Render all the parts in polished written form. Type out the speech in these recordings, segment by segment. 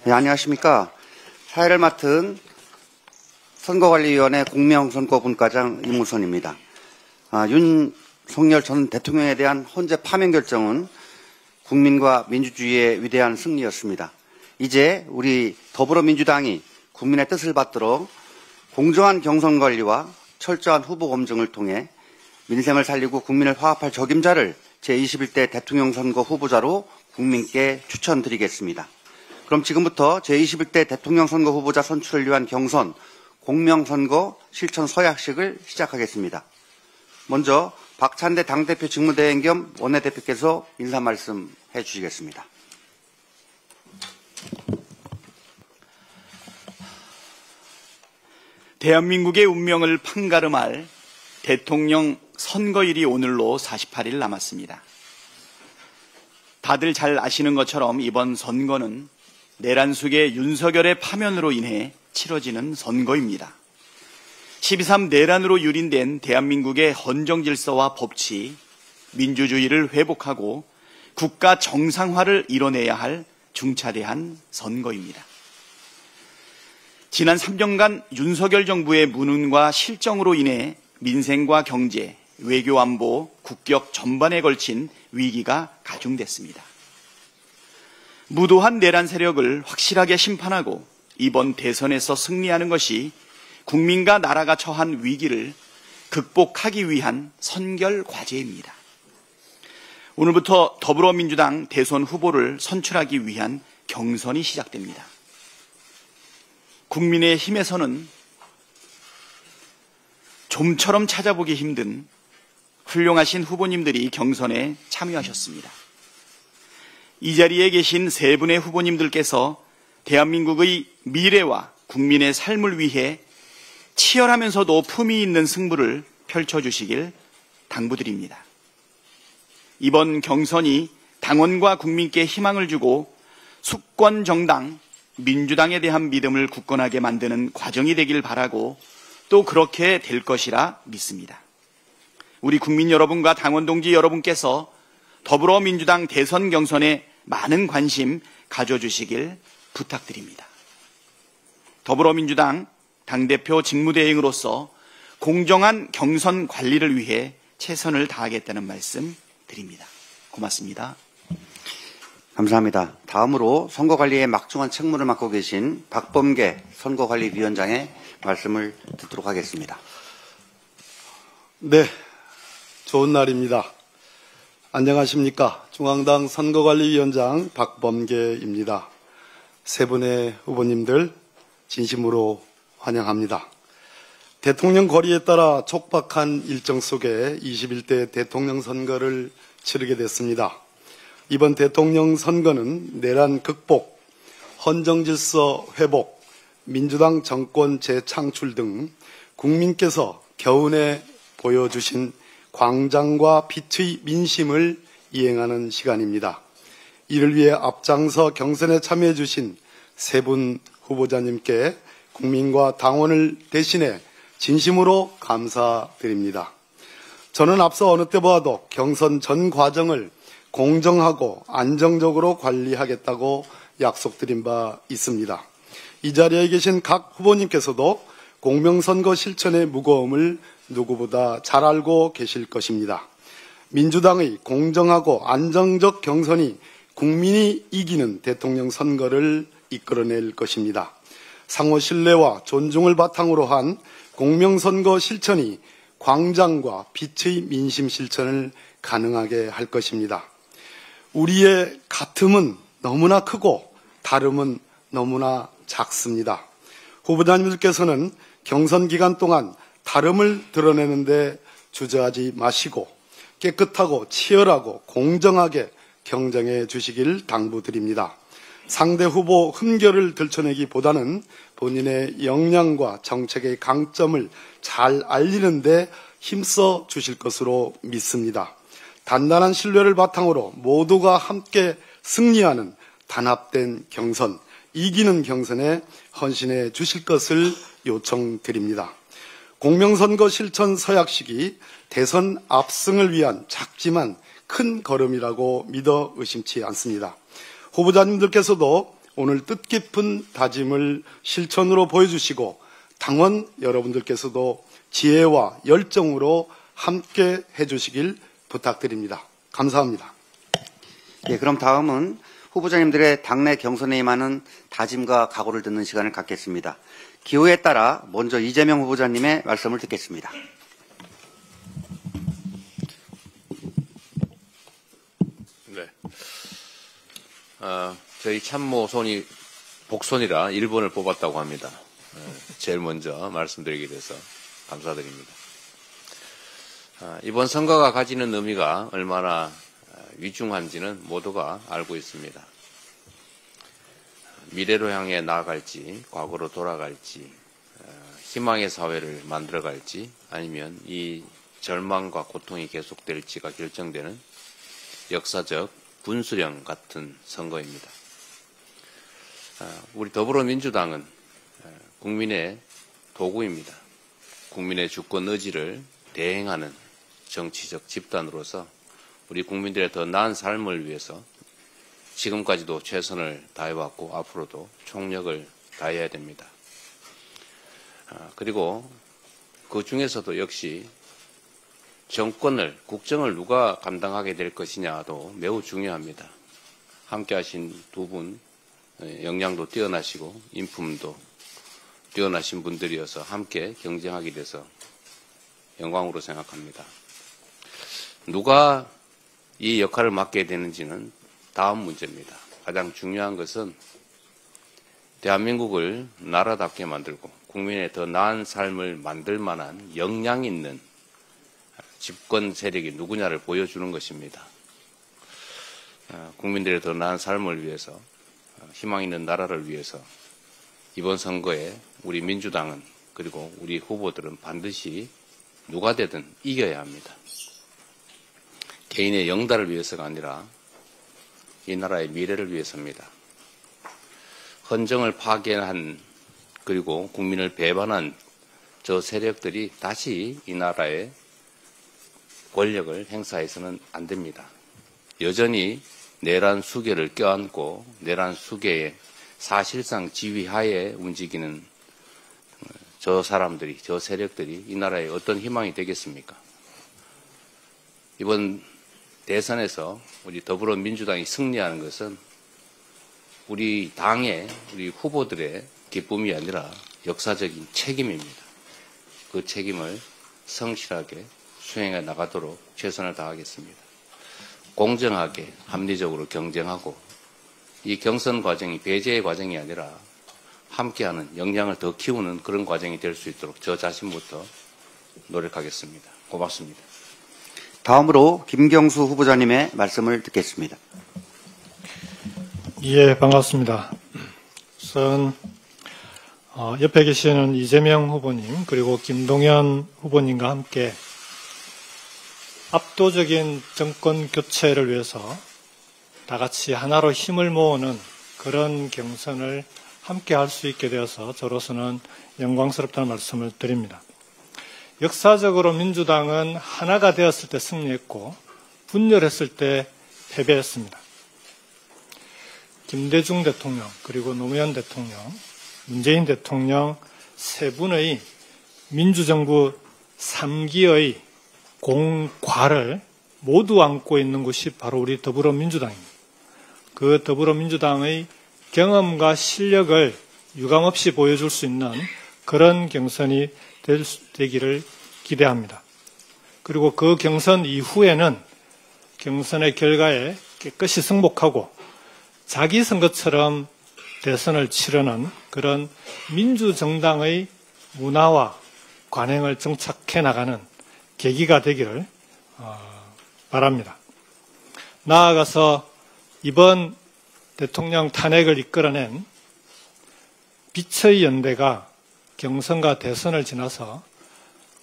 네, 안녕하십니까. 사회를 맡은 선거관리위원회 공명선거분과장 이무선입니다. 윤석열 전 대통령에 대한 헌재 파면 결정은 국민과 민주주의의 위대한 승리였습니다. 이제 우리 더불어민주당이 국민의 뜻을 받들어 공정한 경선 관리와 철저한 후보 검증을 통해 민생을 살리고 국민을 화합할 적임자를 제21대 대통령 선거 후보자로 국민께 추천드리겠습니다. 그럼 지금부터 제21대 대통령 선거 후보자 선출을 위한 경선 공명선거 실천 서약식을 시작하겠습니다. 먼저 박찬대 당대표 직무대행 겸 원내대표께서 인사 말씀 해주시겠습니다. 대한민국의 운명을 판가름할 대통령 선거일이 오늘로 48일 남았습니다. 다들 잘 아시는 것처럼 이번 선거는 내란 속의 윤석열의 파면으로 인해 치러지는 선거입니다. 12.3 내란으로 유린된 대한민국의 헌정 질서와 법치, 민주주의를 회복하고 국가 정상화를 이뤄내야 할 중차대한 선거입니다. 지난 3년간 윤석열 정부의 무능과 실정으로 인해 민생과 경제, 외교 안보, 국격 전반에 걸친 위기가 가중됐습니다. 무도한 내란 세력을 확실하게 심판하고 이번 대선에서 승리하는 것이 국민과 나라가 처한 위기를 극복하기 위한 선결 과제입니다. 오늘부터 더불어민주당 대선 후보를 선출하기 위한 경선이 시작됩니다. 국민의힘에서는 좀처럼 찾아보기 힘든 훌륭하신 후보님들이 경선에 참여하셨습니다. 이 자리에 계신 세 분의 후보님들께서 대한민국의 미래와 국민의 삶을 위해 치열하면서도 품위 있는 승부를 펼쳐주시길 당부드립니다. 이번 경선이 당원과 국민께 희망을 주고 수권 정당 민주당에 대한 믿음을 굳건하게 만드는 과정이 되길 바라고 또 그렇게 될 것이라 믿습니다. 우리 국민 여러분과 당원 동지 여러분께서 더불어민주당 대선 경선에 많은 관심 가져주시길 부탁드립니다. 더불어민주당 당대표 직무대행으로서 공정한 경선 관리를 위해 최선을 다하겠다는 말씀 드립니다. 고맙습니다. 감사합니다. 다음으로 선거관리의 막중한 책무를 맡고 계신 박범계 선거관리위원장의 말씀을 듣도록 하겠습니다. 네, 좋은 날입니다. 안녕하십니까. 중앙당 선거관리위원장 박범계입니다. 세 분의 후보님들 진심으로 환영합니다. 대통령 거리에 따라 촉박한 일정 속에 21대 대통령 선거를 치르게 됐습니다. 이번 대통령 선거는 내란 극복, 헌정질서 회복, 민주당 정권 재창출 등 국민께서 겨우내 보여주신 광장과 빛의 민심을 이행하는 시간입니다. 이를 위해 앞장서 경선에 참여해 주신 세 분 후보자님께 국민과 당원을 대신해 진심으로 감사드립니다. 저는 앞서 어느 때보다도 경선 전 과정을 공정하고 안정적으로 관리하겠다고 약속드린 바 있습니다. 이 자리에 계신 각 후보님께서도 공명선거 실천의 무거움을 누구보다 잘 알고 계실 것입니다. 민주당의 공정하고 안정적 경선이 국민이 이기는 대통령 선거를 이끌어낼 것입니다. 상호 신뢰와 존중을 바탕으로 한 공명선거 실천이 광장과 빛의 민심 실천을 가능하게 할 것입니다. 우리의 같음은 너무나 크고 다름은 너무나 작습니다. 후보자님들께서는 경선 기간 동안 다름을 드러내는데 주저하지 마시고 깨끗하고 치열하고 공정하게 경쟁해 주시길 당부드립니다. 상대 후보 흠결을 들춰내기보다는 본인의 역량과 정책의 강점을 잘 알리는데 힘써 주실 것으로 믿습니다. 단단한 신뢰를 바탕으로 모두가 함께 승리하는 단합된 경선, 이기는 경선에 헌신해 주실 것을 요청드립니다. 공명선거 실천 서약식이 대선 압승을 위한 작지만 큰 걸음이라고 믿어 의심치 않습니다. 후보자님들께서도 오늘 뜻깊은 다짐을 실천으로 보여주시고 당원 여러분들께서도 지혜와 열정으로 함께 해주시길 부탁드립니다. 감사합니다. 예, 그럼 다음은 후보자님들의 당내 경선에 임하는 다짐과 각오를 듣는 시간을 갖겠습니다. 기호에 따라 먼저 이재명 후보자님의 말씀을 듣겠습니다. 네. 저희 참모손이 복손이라 1번을 뽑았다고 합니다. 제일 먼저 말씀드리게 돼서 감사드립니다. 이번 선거가 가지는 의미가 얼마나 위중한지는 모두가 알고 있습니다. 미래로 향해 나아갈지, 과거로 돌아갈지, 희망의 사회를 만들어갈지, 아니면 이 절망과 고통이 계속될지가 결정되는 역사적 분수령 같은 선거입니다. 우리 더불어민주당은 국민의 도구입니다. 국민의 주권 의지를 대행하는 정치적 집단으로서 우리 국민들의 더 나은 삶을 위해서 지금까지도 최선을 다해왔고 앞으로도 총력을 다해야 됩니다. 그리고 그 중에서도 역시 정권을, 국정을 누가 감당하게 될 것이냐도 매우 중요합니다. 함께 하신 두 분, 역량도 뛰어나시고 인품도 뛰어나신 분들이어서 함께 경쟁하게 돼서 영광으로 생각합니다. 누가 이 역할을 맡게 되는지는 다음 문제입니다. 가장 중요한 것은 대한민국을 나라답게 만들고 국민의 더 나은 삶을 만들 만한 역량 있는 집권 세력이 누구냐를 보여주는 것입니다. 국민들의 더 나은 삶을 위해서, 희망 있는 나라를 위해서 이번 선거에 우리 민주당은 그리고 우리 후보들은 반드시 누가 되든 이겨야 합니다. 개인의 영달을 위해서가 아니라 이 나라의 미래를 위해서입니다. 헌정을 파괴한 그리고 국민을 배반한 저 세력들이 다시 이 나라의 권력을 행사해서는 안 됩니다. 여전히 내란 수계를 껴안고 내란 수계의 사실상 지휘하에 움직이는 저 사람들이, 저 세력들이 이 나라에 어떤 희망이 되겠습니까? 이번 대선에서 우리 더불어민주당이 승리하는 것은 우리 당의, 우리 후보들의 기쁨이 아니라 역사적인 책임입니다. 그 책임을 성실하게 수행해 나가도록 최선을 다하겠습니다. 공정하게, 합리적으로 경쟁하고 이 경선 과정이 배제의 과정이 아니라 함께하는 역량을 더 키우는 그런 과정이 될 수 있도록 저 자신부터 노력하겠습니다. 고맙습니다. 다음으로 김경수 후보자님의 말씀을 듣겠습니다. 예, 반갑습니다. 우선 옆에 계시는 이재명 후보님 그리고 김동연 후보님과 함께 압도적인 정권 교체를 위해서 다 같이 하나로 힘을 모으는 그런 경선을 함께 할 수 있게 되어서 저로서는 영광스럽다는 말씀을 드립니다. 역사적으로 민주당은 하나가 되었을 때 승리했고 분열했을 때 패배했습니다. 김대중 대통령 그리고 노무현 대통령, 문재인 대통령 세 분의 민주정부 3기의 공과를 모두 안고 있는 곳이 바로 우리 더불어민주당입니다. 그 더불어민주당의 경험과 실력을 유감없이 보여줄 수 있는 그런 경선이 되기를 기대합니다. 그리고 그 경선 이후에는 경선의 결과에 깨끗이 승복하고 자기 선거처럼 대선을 치르는 그런 민주정당의 문화와 관행을 정착해 나가는 계기가 되기를 바랍니다. 나아가서 이번 대통령 탄핵을 이끌어낸 빛의 연대가 경선과 대선을 지나서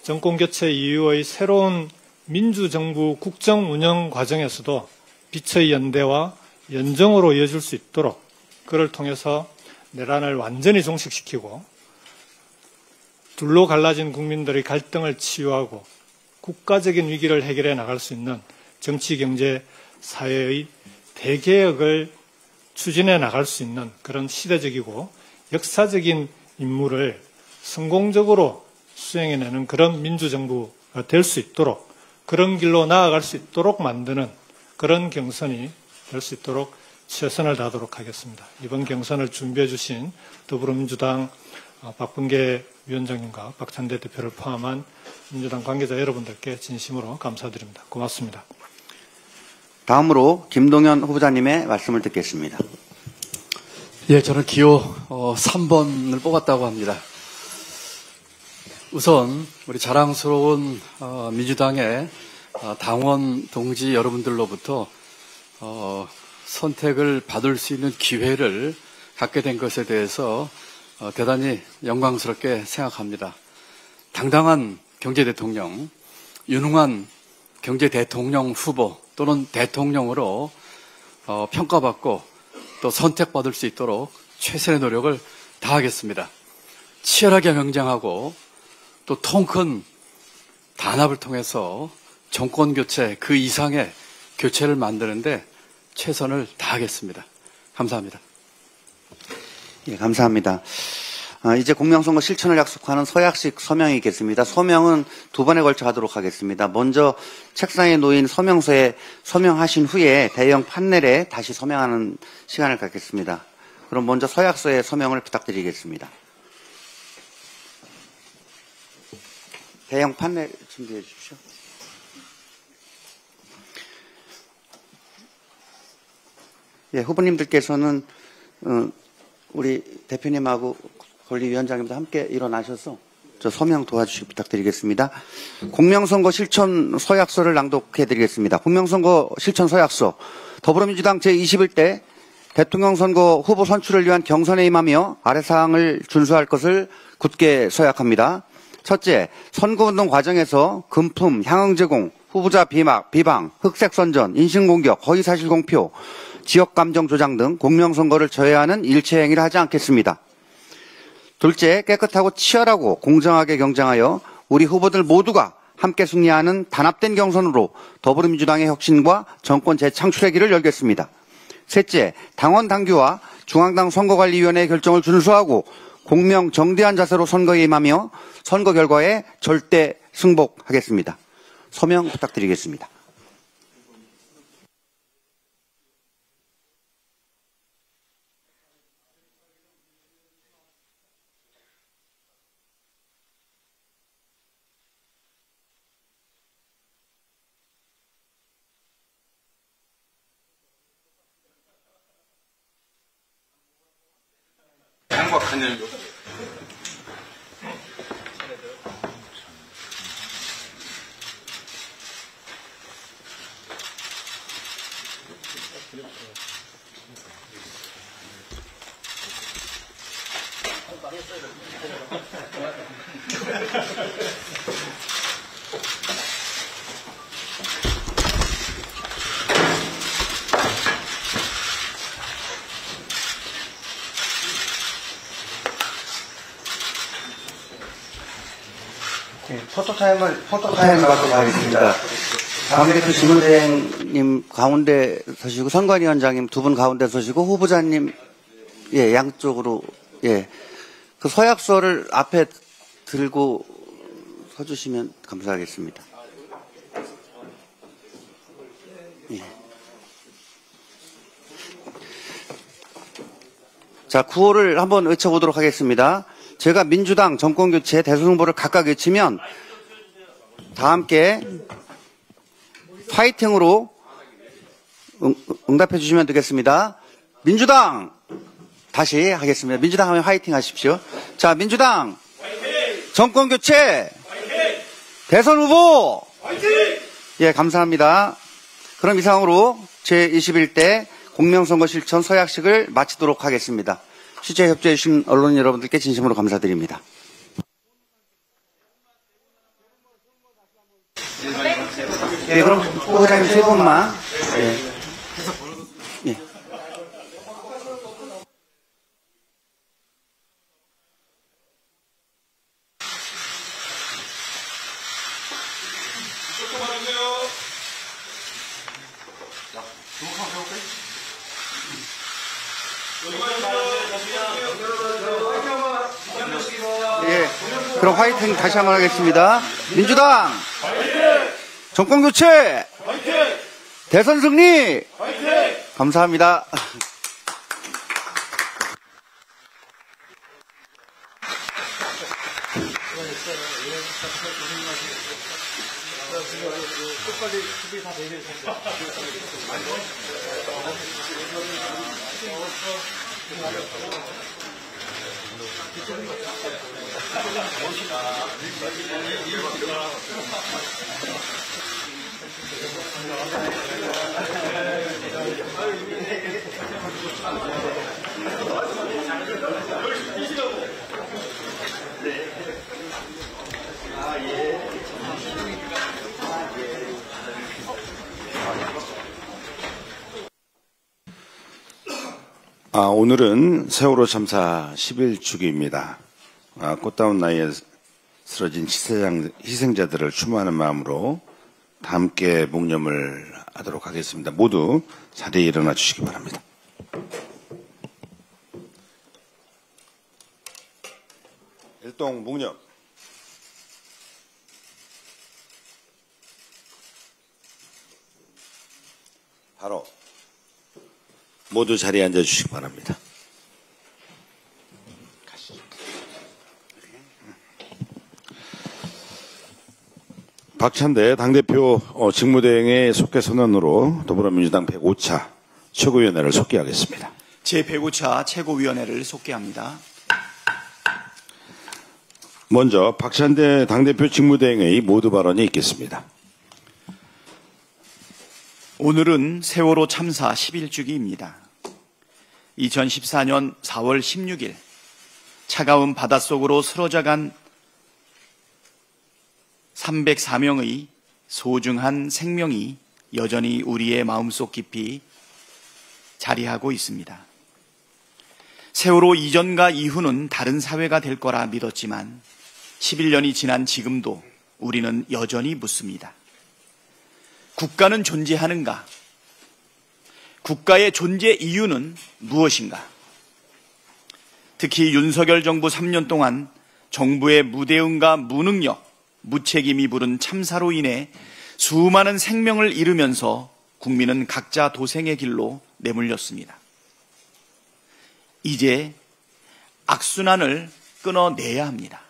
정권교체 이후의 새로운 민주정부 국정 운영 과정에서도 빛의 연대와 연정으로 이어질 수 있도록 그를 통해서 내란을 완전히 종식시키고 둘로 갈라진 국민들의 갈등을 치유하고 국가적인 위기를 해결해 나갈 수 있는 정치, 경제, 사회의 대개혁을 추진해 나갈 수 있는 그런 시대적이고 역사적인 임무를 성공적으로 수행해내는 그런 민주정부가 될 수 있도록, 그런 길로 나아갈 수 있도록 만드는 그런 경선이 될 수 있도록 최선을 다하도록 하겠습니다. 이번 경선을 준비해 주신 더불어민주당 박범계 위원장님과 박찬대 대표를 포함한 민주당 관계자 여러분들께 진심으로 감사드립니다. 고맙습니다. 다음으로 김동연 후보자님의 말씀을 듣겠습니다. 예, 저는 기호 3번을 뽑았다고 합니다. 우선 우리 자랑스러운 민주당의 당원 동지 여러분들로부터 선택을 받을 수 있는 기회를 갖게 된 것에 대해서 대단히 영광스럽게 생각합니다. 당당한 경제대통령, 유능한 경제대통령 후보 또는 대통령으로 평가받고 또 선택받을 수 있도록 최선의 노력을 다하겠습니다. 치열하게 경쟁하고 또 통 큰 단합을 통해서 정권 교체 그 이상의 교체를 만드는데 최선을 다하겠습니다. 감사합니다. 예, 감사합니다. 이제 공명선거 실천을 약속하는 서약식 서명이 있겠습니다. 서명은 두 번에 걸쳐 하도록 하겠습니다. 먼저 책상에 놓인 서명서에 서명하신 후에 대형 판넬에 다시 서명하는 시간을 갖겠습니다. 그럼 먼저 서약서에 서명을 부탁드리겠습니다. 대형 판넬 준비해 주십시오. 예, 후보님들께서는 우리 대표님하고 권리위원장님도 함께 일어나셔서 저 서명 도와주시기 부탁드리겠습니다. 공명선거 실천 서약서를 낭독해 드리겠습니다. 공명선거 실천 서약서. 더불어민주당 제21대 대통령 선거 후보 선출을 위한 경선에 임하며 아래 사항을 준수할 것을 굳게 서약합니다. 첫째, 선거운동 과정에서 금품, 향응 제공, 후보자 비방, 흑색 선전, 인신공격, 허위사실 공표, 지역감정 조장 등 공명선거를 저해하는 일체 행위를 하지 않겠습니다. 둘째, 깨끗하고 치열하고 공정하게 경쟁하여 우리 후보들 모두가 함께 승리하는 단합된 경선으로 더불어민주당의 혁신과 정권 재창출의 길을 열겠습니다. 셋째, 당원 당규와 중앙당 선거관리위원회의 결정을 준수하고 공명 정대한 자세로 선거에 임하며 선거 결과에 절대 승복하겠습니다. 서명 부탁드리겠습니다. 포토타임을 갖도록 하겠습니다. 가운데서 지문대행님 가운데 서시고 선관위원장님 두 분 가운데 서시고 후보자님 예 양쪽으로 예 그 서약서를 앞에 들고 서주시면 감사하겠습니다. 예. 자, 구호를 한번 외쳐보도록 하겠습니다. 제가 민주당 정권교체 대선 후보를 각각 외치면 다 함께 파이팅으로 응답해 주시면 되겠습니다. 민주당 다시 하겠습니다. 민주당 하면 화이팅 하십시오. 자, 민주당 정권교체 대선 후보 예, 감사합니다. 그럼 이상으로 제21대 공명선거 실천 서약식을 마치도록 하겠습니다. 취재 협조해 주신 언론 여러분들께 진심으로 감사드립니다. 예, 그럼 후보자님 세 분만. 예. 예. 그럼 화이팅 다시 한번 하겠습니다. 민주당 정권 교체 대선 승리 감사합니다. 오늘은 세월호 참사 11주기입니다. 꽃다운 나이에 쓰러진 희생자들을 추모하는 마음으로 다 함께 묵념을 하도록 하겠습니다. 모두 자리에 일어나 주시기 바랍니다. 일동 묵념. 바로 모두 자리에 앉아 주시기 바랍니다. 박찬대 당대표 직무대행의 속개 선언으로 더불어민주당 105차 최고위원회를 속개하겠습니다. 제105차 최고위원회를 속개합니다. 먼저 박찬대 당대표 직무대행의 모두 발언이 있겠습니다. 오늘은 세월호 참사 11주기입니다. 2014년 4월 16일 차가운 바닷속으로 쓰러져간 304명의 소중한 생명이 여전히 우리의 마음속 깊이 자리하고 있습니다. 세월호 이전과 이후는 다른 사회가 될 거라 믿었지만 11년이 지난 지금도 우리는 여전히 묻습니다. 국가는 존재하는가? 국가의 존재 이유는 무엇인가? 특히 윤석열 정부 3년 동안 정부의 무대응과 무능력, 무책임이 부른 참사로 인해 수많은 생명을 잃으면서 국민은 각자 도생의 길로 내몰렸습니다. 이제 악순환을 끊어내야 합니다.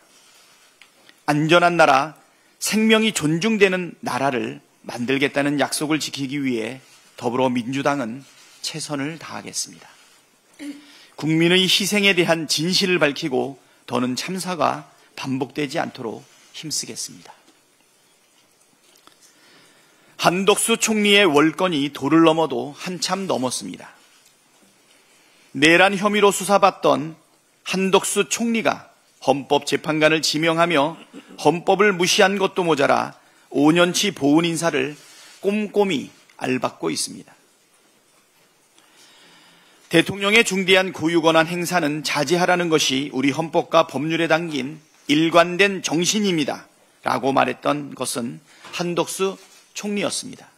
안전한 나라, 생명이 존중되는 나라를 만들겠다는 약속을 지키기 위해 더불어민주당은 최선을 다하겠습니다. 국민의 희생에 대한 진실을 밝히고 더는 참사가 반복되지 않도록 힘쓰겠습니다. 한덕수 총리의 월권이 도를 넘어도 한참 넘었습니다. 내란 혐의로 수사받던 한덕수 총리가 헌법재판관을 지명하며 헌법을 무시한 것도 모자라 5년치 보훈 인사를 꼼꼼히 알받고 있습니다. 대통령의 중대한 고유권한 행사는 자제하라는 것이 우리 헌법과 법률에 담긴 일관된 정신입니다. 라고 말했던 것은 한덕수 총리였습니다.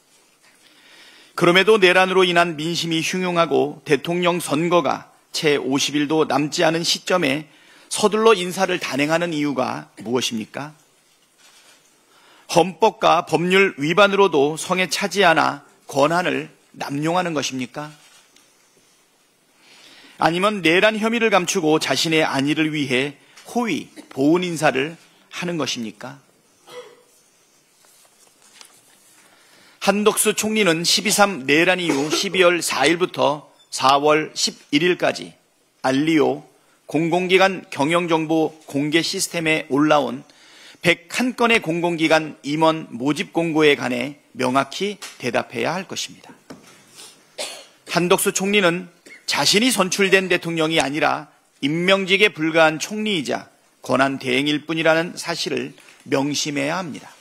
그럼에도 내란으로 인한 민심이 흉흉하고 대통령 선거가 채 50일도 남지 않은 시점에 서둘러 인사를 단행하는 이유가 무엇입니까? 헌법과 법률 위반으로도 성에 차지 않아 권한을 남용하는 것입니까? 아니면 내란 혐의를 감추고 자신의 안위를 위해 호위, 보훈 인사를 하는 것입니까? 한덕수 총리는 12.3 내란 이후 12월 4일부터 4월 11일까지 알리오 공공기관 경영정보 공개 시스템에 올라온 101건의 공공기관 임원 모집 공고에 관해 명확히 대답해야 할 것입니다. 한덕수 총리는 자신이 선출된 대통령이 아니라 임명직에 불과한 총리이자 권한 대행일 뿐이라는 사실을 명심해야 합니다.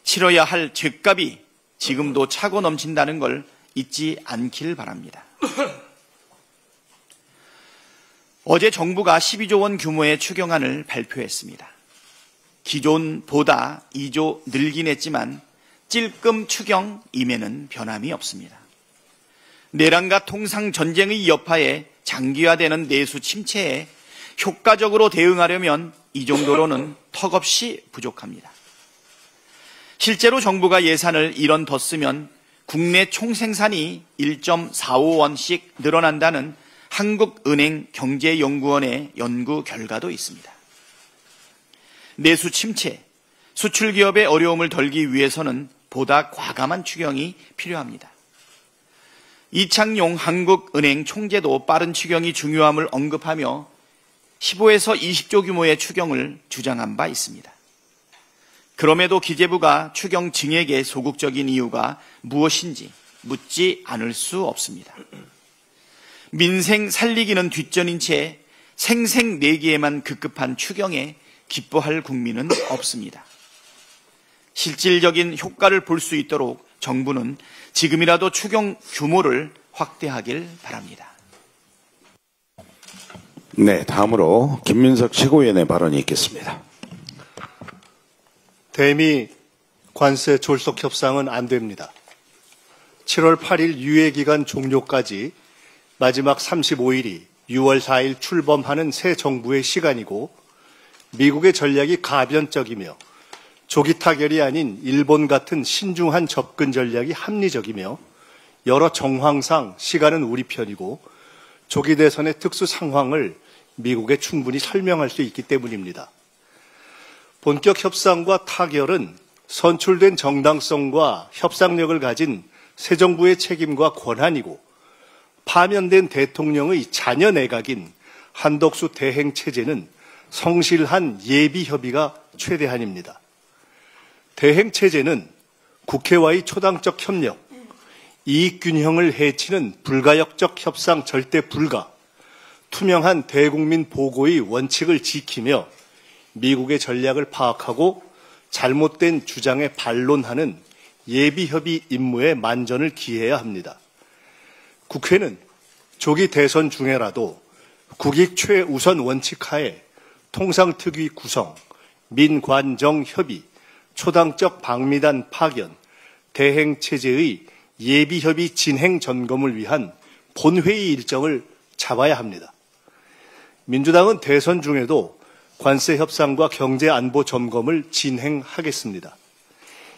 치러야 할 죗값이 지금도 차고 넘친다는 걸 잊지 않길 바랍니다. 어제 정부가 12조 원 규모의 추경안을 발표했습니다. 기존보다 2조 늘긴 했지만 찔끔 추경임에는 변함이 없습니다. 내란과 통상전쟁의 여파에 장기화되는 내수 침체에 효과적으로 대응하려면 이 정도로는 턱없이 부족합니다. 실제로 정부가 예산을 1원 더 쓰면 국내 총생산이 1.45원씩 늘어난다는 한국은행 경제연구원의 연구 결과도 있습니다. 내수 침체, 수출 기업의 어려움을 덜기 위해서는 보다 과감한 추경이 필요합니다. 이창용 한국은행 총재도 빠른 추경이 중요함을 언급하며 15에서 20조 규모의 추경을 주장한 바 있습니다. 그럼에도 기재부가 추경 증액에 소극적인 이유가 무엇인지 묻지 않을 수 없습니다. 민생 살리기는 뒷전인 채 생색내기에만 급급한 추경에 기뻐할 국민은 없습니다. 실질적인 효과를 볼 수 있도록 정부는 지금이라도 추경 규모를 확대하길 바랍니다. 네, 다음으로 김민석 최고위원의 발언이 있겠습니다. 대미 관세 졸속 협상은 안 됩니다. 7월 8일 유예기간 종료까지 마지막 35일이 6월 4일 출범하는 새 정부의 시간이고 미국의 전략이 가변적이며 조기 타결이 아닌 일본 같은 신중한 접근 전략이 합리적이며 여러 정황상 시간은 우리 편이고 조기 대선의 특수 상황을 미국에 충분히 설명할 수 있기 때문입니다. 본격 협상과 타결은 선출된 정당성과 협상력을 가진 새 정부의 책임과 권한이고 파면된 대통령의 자녀 내각인 한덕수 대행 체제는 성실한 예비 협의가 최대한입니다. 대행 체제는 국회와의 초당적 협력, 이익균형을 해치는 불가역적 협상 절대 불가, 투명한 대국민 보고의 원칙을 지키며 미국의 전략을 파악하고 잘못된 주장에 반론하는 예비협의 임무에 만전을 기해야 합니다. 국회는 조기 대선 중에라도 국익 최우선 원칙 하에 통상특위 구성, 민관정 협의, 초당적 방미단 파견, 대행체제의 예비협의 진행 점검을 위한 본회의 일정을 잡아야 합니다. 민주당은 대선 중에도 관세 협상과 경제 안보 점검을 진행하겠습니다.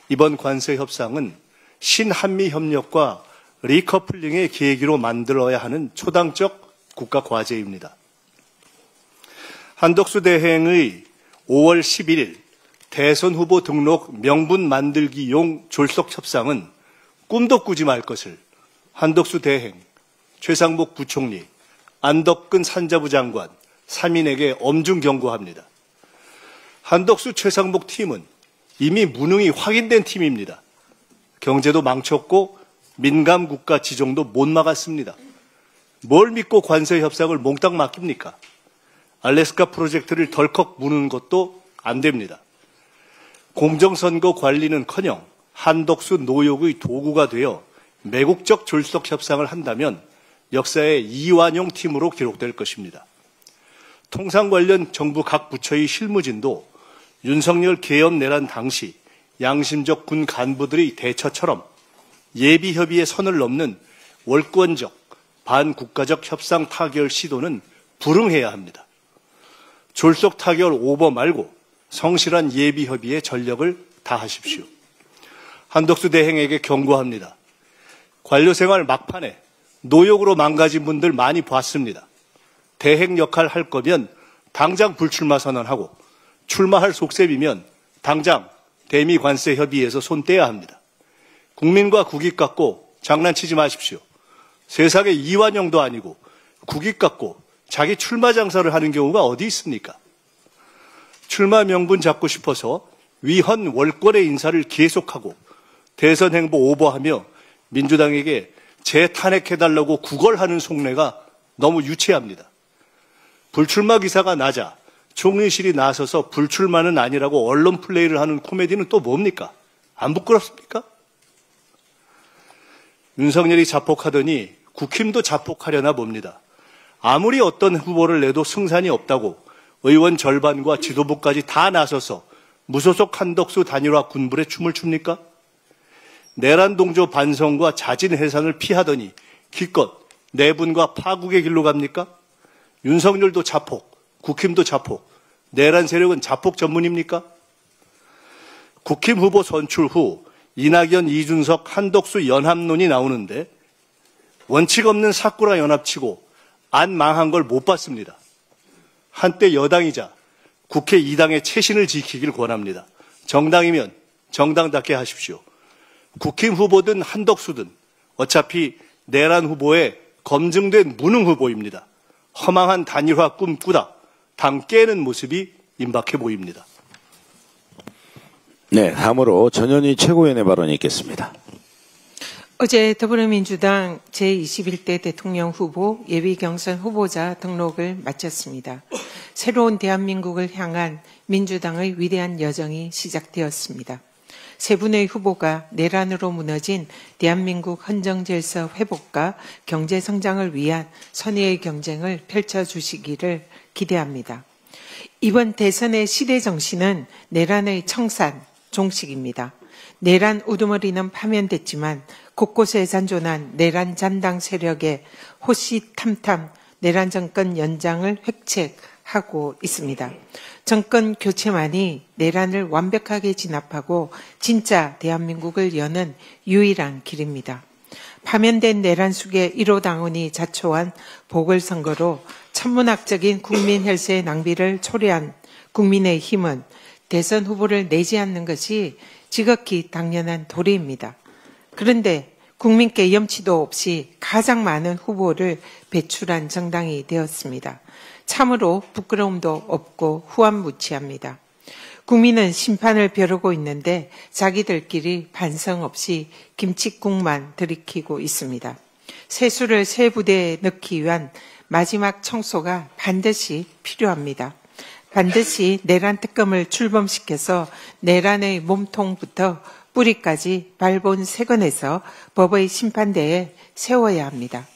이번 관세 협상은 신한미 협력과 리커플링의 계기로 만들어야 하는 초당적 국가 과제입니다. 한덕수 대행의 5월 11일 대선 후보 등록 명분 만들기용 졸속 협상은 꿈도 꾸지 말 것을 한덕수 대행, 최상목 부총리, 안덕근 산자부 장관, 3인에게 엄중 경고합니다. 한덕수 최상목 팀은 이미 무능이 확인된 팀입니다. 경제도 망쳤고 민감 국가 지정도 못 막았습니다. 뭘 믿고 관세 협상을 몽땅 맡깁니까? 알래스카 프로젝트를 덜컥 무는 것도 안 됩니다. 공정선거 관리는커녕 한덕수 노욕의 도구가 되어 매국적 졸속 협상을 한다면 역사의 이완용 팀으로 기록될 것입니다. 통상 관련 정부 각 부처의 실무진도 윤석열 개헌 내란 당시 양심적 군 간부들의 대처처럼 예비협의의 선을 넘는 월권적, 반국가적 협상 타결 시도는 불응해야 합니다. 졸속 타결 오버 말고 성실한 예비협의에 전력을 다하십시오. 한덕수 대행에게 경고합니다. 관료생활 막판에 노역으로 망가진 분들 많이 봤습니다. 대행 역할 할 거면 당장 불출마 선언하고 출마할 속셈이면 당장 대미 관세 협의에서 손 떼야 합니다. 국민과 국익 갖고 장난치지 마십시오. 세상에 이완용도 아니고 국익 갖고 자기 출마 장사를 하는 경우가 어디 있습니까? 출마 명분 잡고 싶어서 위헌 월권의 인사를 계속하고 대선 행보 오버하며 민주당에게 재탄핵해달라고 구걸하는 속내가 너무 유치합니다. 불출마 기사가 나자 총리실이 나서서 불출마는 아니라고 언론 플레이를 하는 코미디는 또 뭡니까? 안 부끄럽습니까? 윤석열이 자폭하더니 국힘도 자폭하려나 봅니다. 아무리 어떤 후보를 내도 승산이 없다고 의원 절반과 지도부까지 다 나서서 무소속 한덕수 단일화 군불에 춤을 춥니까? 내란 동조 반성과 자진 해산을 피하더니 기껏 내분과 파국의 길로 갑니까? 윤석열도 자폭, 국힘도 자폭, 내란 세력은 자폭 전문입니까? 국힘 후보 선출 후 이낙연, 이준석, 한덕수 연합론이 나오는데 원칙 없는 사꾸라 연합치고 안 망한 걸 못 봤습니다. 한때 여당이자 국회 2당의 체신을 지키길 권합니다. 정당이면 정당답게 하십시오. 국힘 후보든 한덕수든 어차피 내란 후보의 검증된 무능 후보입니다. 허망한 단일화 꿈꾸다 당 깨는 모습이 임박해 보입니다. 네, 다음으로 전현희 최고위원의 발언이 있겠습니다. 어제 더불어민주당 제21대 대통령 후보 예비 경선 후보자 등록을 마쳤습니다. 새로운 대한민국을 향한 민주당의 위대한 여정이 시작되었습니다. 세 분의 후보가 내란으로 무너진 대한민국 헌정질서 회복과 경제 성장을 위한 선의의 경쟁을 펼쳐주시기를 기대합니다. 이번 대선의 시대 정신은 내란의 청산, 종식입니다. 내란 우두머리는 파면됐지만 곳곳에 잔존한 내란 잔당 세력의 호시탐탐 내란 정권 연장을 획책하고 있습니다. 정권 교체만이 내란을 완벽하게 진압하고 진짜 대한민국을 여는 유일한 길입니다. 파면된 내란 숙의 1호 당원이 자초한 보궐선거로 천문학적인 국민 혈세의 낭비를 초래한 국민의힘은 대선 후보를 내지 않는 것이 지극히 당연한 도리입니다. 그런데 국민께 염치도 없이 가장 많은 후보를 배출한 정당이 되었습니다. 참으로 부끄러움도 없고 후한무치합니다. 국민은 심판을 벼르고 있는데 자기들끼리 반성 없이 김칫국만 들이키고 있습니다. 세수를 새 부대에 넣기 위한 마지막 청소가 반드시 필요합니다. 반드시 내란 특검을 출범시켜서 내란의 몸통부터 뿌리까지 발본색원해서 법의 심판대에 세워야 합니다.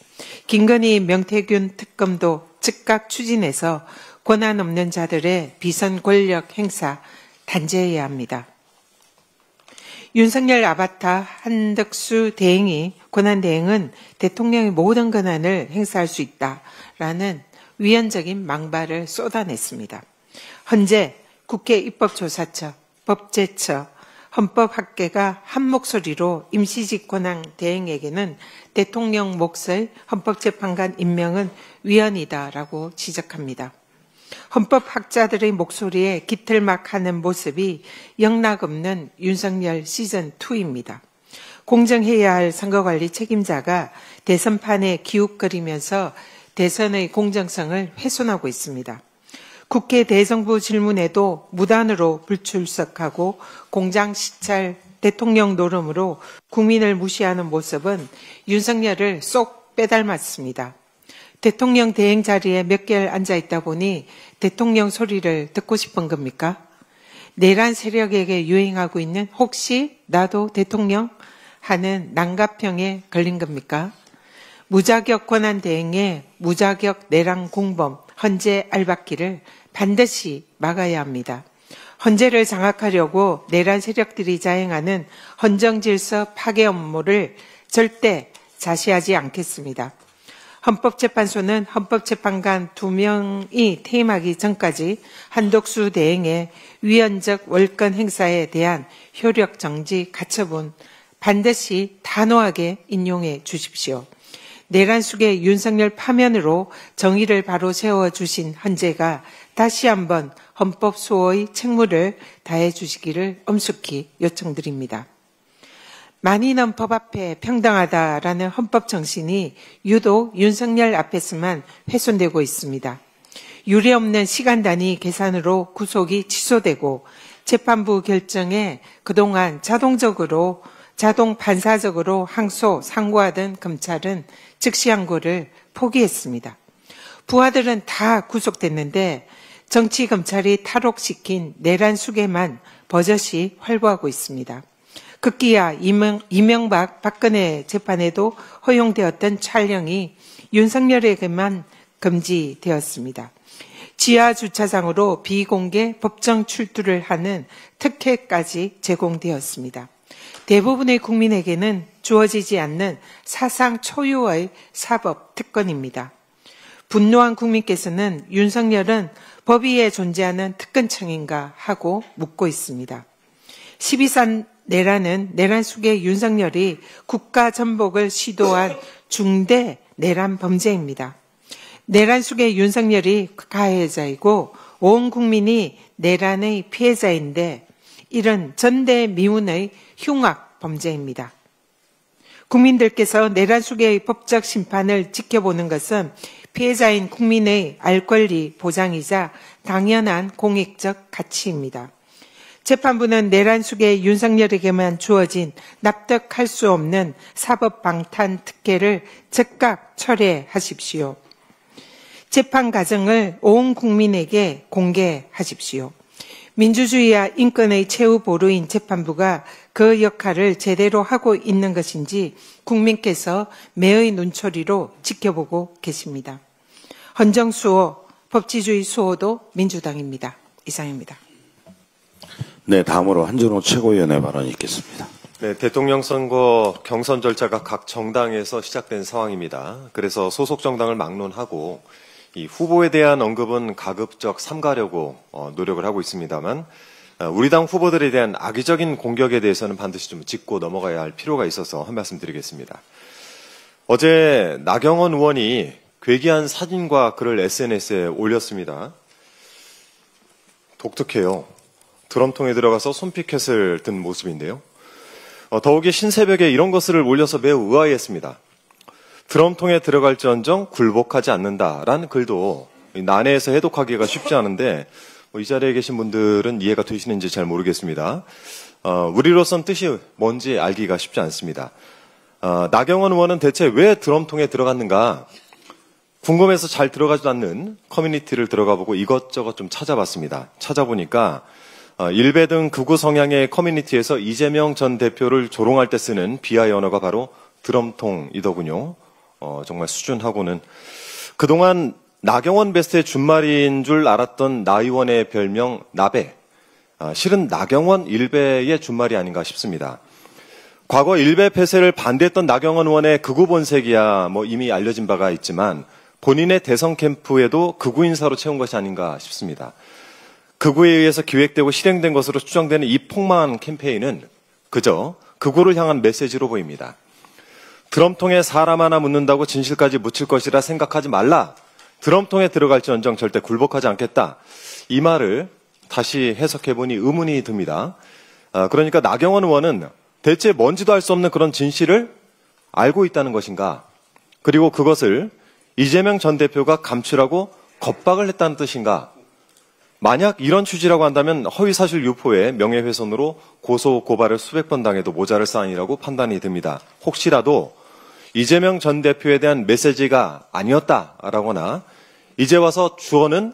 김건희 명태균 특검도 즉각 추진해서 권한 없는 자들의 비선 권력 행사 단죄해야 합니다. 윤석열 아바타 한덕수 대행이 권한대행은 대통령의 모든 권한을 행사할 수 있다라는 위헌적인 망발을 쏟아냈습니다. 현재 국회 입법조사처, 법제처, 헌법학계가 한 목소리로 임시집권한 대행에게는 대통령 몫의 헌법재판관 임명은 위헌이다라고 지적합니다. 헌법학자들의 목소리에 기틀막하는 모습이 영락없는 윤석열 시즌2입니다. 공정해야 할 선거관리 책임자가 대선판에 기웃거리면서 대선의 공정성을 훼손하고 있습니다. 국회 대정부 질문에도 무단으로 불출석하고 공장 시찰 대통령 노름으로 국민을 무시하는 모습은 윤석열을 쏙 빼닮았습니다. 대통령 대행 자리에 몇 개월 앉아있다 보니 대통령 소리를 듣고 싶은 겁니까? 내란 세력에게 유행하고 있는 혹시 나도 대통령 하는 난가병에 걸린 겁니까? 무자격 권한 대행에 무자격 내란 공범, 헌재 알박기를 반드시 막아야 합니다. 헌재를 장악하려고 내란 세력들이 자행하는 헌정질서 파괴 업무를 절대 자시하지 않겠습니다. 헌법재판소는 헌법재판관 2명이 퇴임하기 전까지 한덕수 대행의 위헌적 월권 행사에 대한 효력 정지 가처분 반드시 단호하게 인용해 주십시오. 내란 속의 윤석열 파면으로 정의를 바로 세워주신 헌재가 다시 한번 헌법 수호의 책무를 다해 주시기를 엄숙히 요청드립니다. 만인은 법 앞에 평등하다라는 헌법 정신이 유독 윤석열 앞에서만 훼손되고 있습니다. 유례없는 시간 단위 계산으로 구속이 취소되고 재판부 결정에 그동안 자동 반사적으로 항소, 상고하던 검찰은 즉시 항고를 포기했습니다. 부하들은 다 구속됐는데 정치 검찰이 탈옥시킨 내란 수괴만 버젓이 활보하고 있습니다. 급기야 이명박, 박근혜 재판에도 허용되었던 촬영이 윤석열에게만 금지되었습니다. 지하 주차장으로 비공개 법정 출두를 하는 특혜까지 제공되었습니다. 대부분의 국민에게는 주어지지 않는 사상 초유의 사법 특권입니다. 분노한 국민께서는 윤석열은 법 위에 존재하는 특권청인가 하고 묻고 있습니다. 12산 내란은 내란 수계 윤석열이 국가 전복을 시도한 중대 내란 범죄입니다. 내란 수계 윤석열이 가해자이고 온 국민이 내란의 피해자인데 이런 전대미문의 흉악 범죄입니다. 국민들께서 내란 수계의 법적 심판을 지켜보는 것은 피해자인 국민의 알 권리 보장이자 당연한 공익적 가치입니다. 재판부는 내란 수계 윤석열에게만 주어진 납득할 수 없는 사법 방탄 특혜를 즉각 철회하십시오. 재판 과정을 온 국민에게 공개하십시오. 민주주의와 인권의 최후 보루인 재판부가 그 역할을 제대로 하고 있는 것인지 국민께서 매의 눈초리로 지켜보고 계십니다. 헌정수호, 법치주의 수호도 민주당입니다. 이상입니다. 네, 다음으로 한준호 최고위원의 발언이 있겠습니다. 네, 대통령 선거 경선 절차가 각 정당에서 시작된 상황입니다. 그래서 소속 정당을 막론하고 이 후보에 대한 언급은 가급적 삼가려고 노력을 하고 있습니다만 우리 당 후보들에 대한 악의적인 공격에 대해서는 반드시 좀 짚고 넘어가야 할 필요가 있어서 한 말씀 드리겠습니다. 어제 나경원 의원이 괴기한 사진과 글을 SNS에 올렸습니다. 독특해요. 드럼통에 들어가서 손피켓을 든 모습인데요. 더욱이 신새벽에 이런 것을 올려서 매우 의아해했습니다. 드럼통에 들어갈지언정 굴복하지 않는다라는 글도 난해해서 해독하기가 쉽지 않은데 이 자리에 계신 분들은 이해가 되시는지 잘 모르겠습니다. 우리로선 뜻이 뭔지 알기가 쉽지 않습니다. 나경원 의원은 대체 왜 드럼통에 들어갔는가 궁금해서 잘 들어가지도 않는 커뮤니티를 들어가보고 이것저것 좀 찾아봤습니다. 찾아보니까 일베 등 극우 성향의 커뮤니티에서 이재명 전 대표를 조롱할 때 쓰는 비하의 언어가 바로 드럼통이더군요. 정말 수준하고는 그동안 나경원 베스트의 준말인 줄 알았던 나 의원의 별명 나배. 실은 나경원 일베의 준말이 아닌가 싶습니다. 과거 일베 폐쇄를 반대했던 나경원 의원의 극우 본색이야 이미 알려진 바가 있지만 본인의 대선 캠프에도 극우 인사로 채운 것이 아닌가 싶습니다. 극우에 의해서 기획되고 실행된 것으로 추정되는 이 폭망한 캠페인은 그저 극우를 향한 메시지로 보입니다. 드럼통에 사람 하나 묻는다고 진실까지 묻힐 것이라 생각하지 말라. 드럼통에 들어갈지언정 절대 굴복하지 않겠다. 이 말을 다시 해석해보니 의문이 듭니다. 그러니까 나경원 의원은 대체 뭔지도 알 수 없는 그런 진실을 알고 있다는 것인가? 그리고 그것을 이재명 전 대표가 감추라고 겁박을 했다는 뜻인가? 만약 이런 취지라고 한다면 허위사실 유포에 명예훼손으로 고소 고발을 수백 번 당해도 모자랄 사안이라고 판단이 듭니다. 혹시라도 이재명 전 대표에 대한 메시지가 아니었다라거나 이제 와서 주어는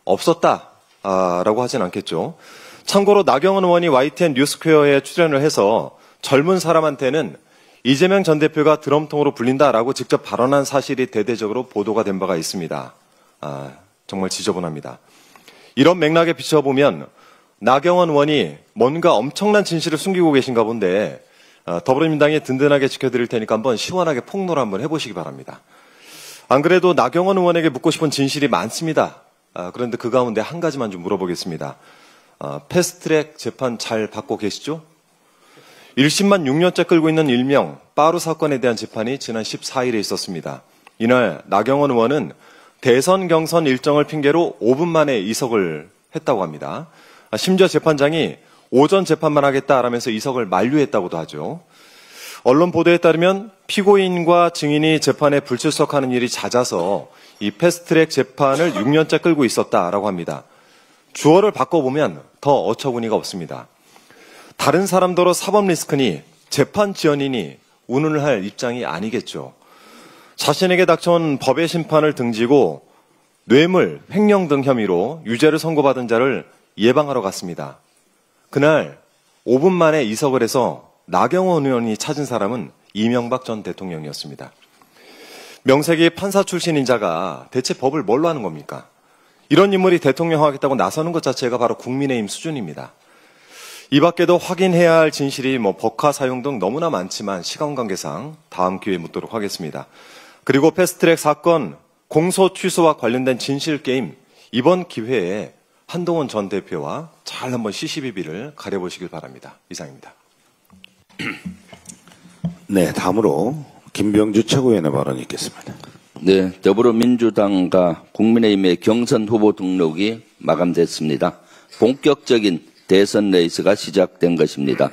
없었다라고 하진 않겠죠. 참고로 나경원 의원이 YTN 뉴스퀘어에 출연을 해서 젊은 사람한테는 이재명 전 대표가 드럼통으로 불린다라고 직접 발언한 사실이 대대적으로 보도가 된 바가 있습니다. 정말 지저분합니다. 이런 맥락에 비춰보면 나경원 의원이 뭔가 엄청난 진실을 숨기고 계신가 본데 더불어민주당이 든든하게 지켜드릴 테니까 한번 시원하게 폭로를 한번 해보시기 바랍니다. 안 그래도 나경원 의원에게 묻고 싶은 진실이 많습니다. 그런데 그 가운데 한 가지만 좀 물어보겠습니다. 패스트트랙 재판 잘 받고 계시죠? 1심만 6년째 끌고 있는 일명 빠루 사건에 대한 재판이 지난 14일에 있었습니다. 이날 나경원 의원은 대선 경선 일정을 핑계로 5분 만에 이석을 했다고 합니다. 심지어 재판장이 오전 재판만 하겠다라면서 이석을 만류했다고도 하죠. 언론 보도에 따르면 피고인과 증인이 재판에 불출석하는 일이 잦아서 이 패스트트랙 재판을 6년째 끌고 있었다라고 합니다. 주어를 바꿔보면 더 어처구니가 없습니다. 다른 사람더러 사법 리스크니 재판 지연이니 운운을 할 입장이 아니겠죠. 자신에게 닥쳐온 법의 심판을 등지고 뇌물, 횡령 등 혐의로 유죄를 선고받은 자를 예방하러 갔습니다. 그날 5분 만에 이석을 해서 나경원 의원이 찾은 사람은 이명박 전 대통령이었습니다. 명색이 판사 출신인 자가 대체 법을 뭘로 하는 겁니까? 이런 인물이 대통령 하겠다고 나서는 것 자체가 바로 국민의힘 수준입니다. 이 밖에도 확인해야 할 진실이 법화 사용 등 너무나 많지만 시간 관계상 다음 기회에 묻도록 하겠습니다. 그리고 패스트트랙 사건 공소 취소와 관련된 진실 게임 이번 기회에 한동훈 전 대표와 잘 한번 시시비비를 가려보시길 바랍니다. 이상입니다. 네, 다음으로 김병주 최고위원의 발언이 있겠습니다. 네, 더불어민주당과 국민의힘의 경선 후보 등록이 마감됐습니다. 본격적인 대선 레이스가 시작된 것입니다.